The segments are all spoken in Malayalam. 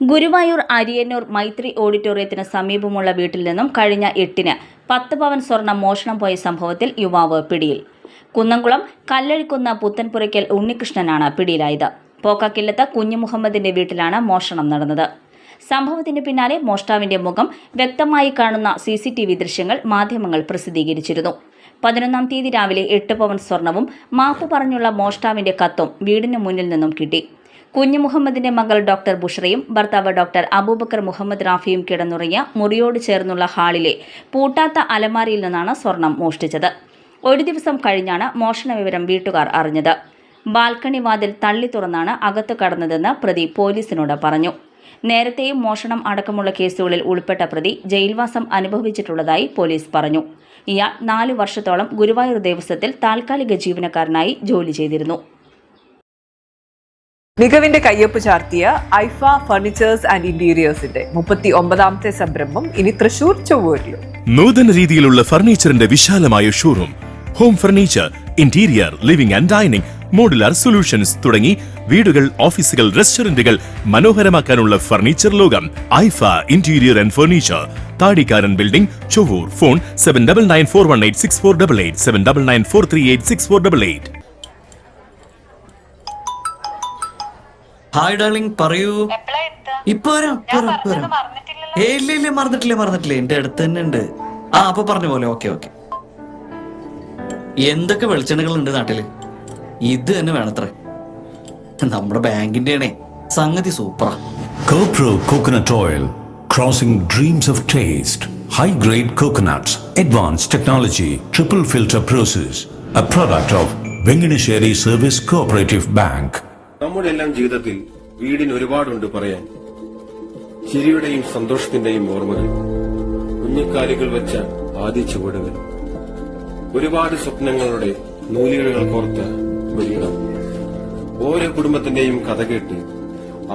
ഗുരുവായൂർ അരിയന്നൂർ മൈത്രി ഓഡിറ്റോറിയത്തിന് സമീപമുള്ള വീട്ടിൽ നിന്നും കഴിഞ്ഞ 8-ന് 10 പവൻ സ്വർണം മോഷണം പോയ സംഭവത്തിൽ യുവാവ് പിടിയിൽ. കുന്നംകുളം കല്ലഴിക്കുന്ന പുത്തൻപുരയ്ക്കൽ ഉണ്ണികൃഷ്ണനാണ് പിടിയിലായത്. പോക്കാക്കില്ലത്ത് കുഞ്ഞുമുഹമ്മദിന്റെ വീട്ടിലാണ് മോഷണം നടന്നത്. സംഭവത്തിന് പിന്നാലെ മോഷ്ടാവിന്റെ മുഖം വ്യക്തമായി കാണുന്ന CCTV ദൃശ്യങ്ങൾ മാധ്യമങ്ങൾ പ്രസിദ്ധീകരിച്ചിരുന്നു. 11-ാം തീയതി രാവിലെ 8 പവൻ സ്വർണവും മാപ്പ് പറഞ്ഞുള്ള മോഷ്ടാവിന്റെ കത്തും വീടിന് മുന്നിൽ നിന്നും കിട്ടി. കുഞ്ഞുമുഹമ്മദിന്റെ മകൾ ഡോക്ടർ ബുഷ്രയും ഭർത്താവ് ഡോക്ടർ അബൂബക്കർ മുഹമ്മദ് റാഫിയും കിടന്നുറങ്ങിയ മുറിയോട് ചേർന്നുള്ള ഹാളിലെ പൂട്ടാത്ത അലമാരിയിൽ നിന്നാണ് സ്വർണം മോഷ്ടിച്ചത്. ഒരു ദിവസം കഴിഞ്ഞാണ് മോഷണ വിവരം വീട്ടുകാർ അറിഞ്ഞത്. ബാൽക്കണി വാതിൽ തള്ളി തുറന്നാണ് അകത്തു കടന്നതെന്ന് പ്രതി പോലീസിനോട് പറഞ്ഞു. നേരത്തെയും മോഷണം അടക്കമുള്ള കേസുകളിൽ ഉൾപ്പെട്ട പ്രതി ജയിൽവാസം അനുഭവിച്ചിട്ടുള്ളതായി പോലീസ് പറഞ്ഞു. ഇയാൾ 4 വർഷത്തോളം ഗുരുവായൂർ ദേവസ്വത്തിൽ താൽക്കാലിക ജീവനക്കാരനായി ജോലി ചെയ്തിരുന്നു. മികവിന്റെ കയ്യൊപ്പ് ചാർത്തിയ ഐഫ ഫർണിച്ചേഴ്സ് ആൻഡ് ഇന്റീരിയേഴ്സിന്റെ 39ാമത്തെ സംരംഭം ഇനി തൃശൂർ ചൊവ്വൂരിലും. നൂതന രീതിയിലുള്ള ഫർണിച്ചറിന്റെ വിശാലമായ showroom, home furniture, interior, living and dining, modular solutions തുടങ്ങി വീടുകൾ, ഓഫീസുകൾ, റെസ്റ്റോറന്റുകൾ മനോഹരമാക്കാനുള്ള ഫർണിച്ചർ ലോകം ഐഫ ഇന്റീരിയർ ആൻഡ് ഫർണിച്ചർ, താടിക്കാരൻ building, Chovvur. Phone 7994186488 7994386488. Hi darling, പറയൂ. ഇപ്പൊ ഇല്ല മറന്നിട്ടില്ല, എന്റെ അടുത്ത് തന്നെ ഉണ്ട്. അപ്പൊ പറഞ്ഞ പോലെ. ഓക്കെ. എന്തൊക്കെ വെളിച്ചെണ്ണകൾ ഉണ്ട് നാട്ടില്? ഇത് തന്നെ വേണത്രേ. നമ്മുടെ ബാങ്കിന്റെ ആണേ, സംഗതി സൂപ്പറാ. CoPro Coconut Oil, crossing dreams of taste. High-grade coconuts, advanced technology, triple filter process. A product of Venganesheri Service Cooperative Bank. നമ്മുടെ എല്ലാം ജീവിതത്തിൽ വീടിന് ഒരുപാടുണ്ട് പറയാൻ. ചിരിയുടെയും സന്തോഷത്തിന്റെയും ഓർമ്മകൾ, കുഞ്ഞിക്കാലുകൾ വെച്ച ആദ്യ ചുവടുകൾ, ഒരുപാട് സ്വപ്നങ്ങളുടെ നൂലുകൾ കോർത്ത വീടുകൾ. ഓരോ കുടുംബത്തിന്റെയും കഥ കേട്ട്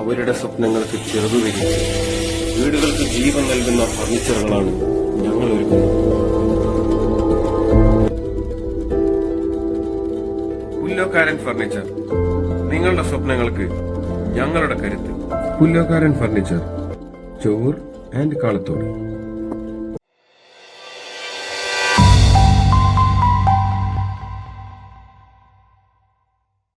അവരുടെ സ്വപ്നങ്ങൾക്ക് ചെറുതുവരിച്ച് വീടുകൾക്ക് ജീവൻ നൽകുന്ന ഫർണിച്ചറുകളാണ് ഞങ്ങൾ ഒരുക്കുന്നത്. പുല്ലോക്കാരൻ ഫർണിച്ചർ, നിങ്ങളുടെ സ്വപ്നങ്ങൾക്ക് ഞങ്ങളുടെ കരുത്ത്. Pullokkaran furniture, Chovvur and Kalathode.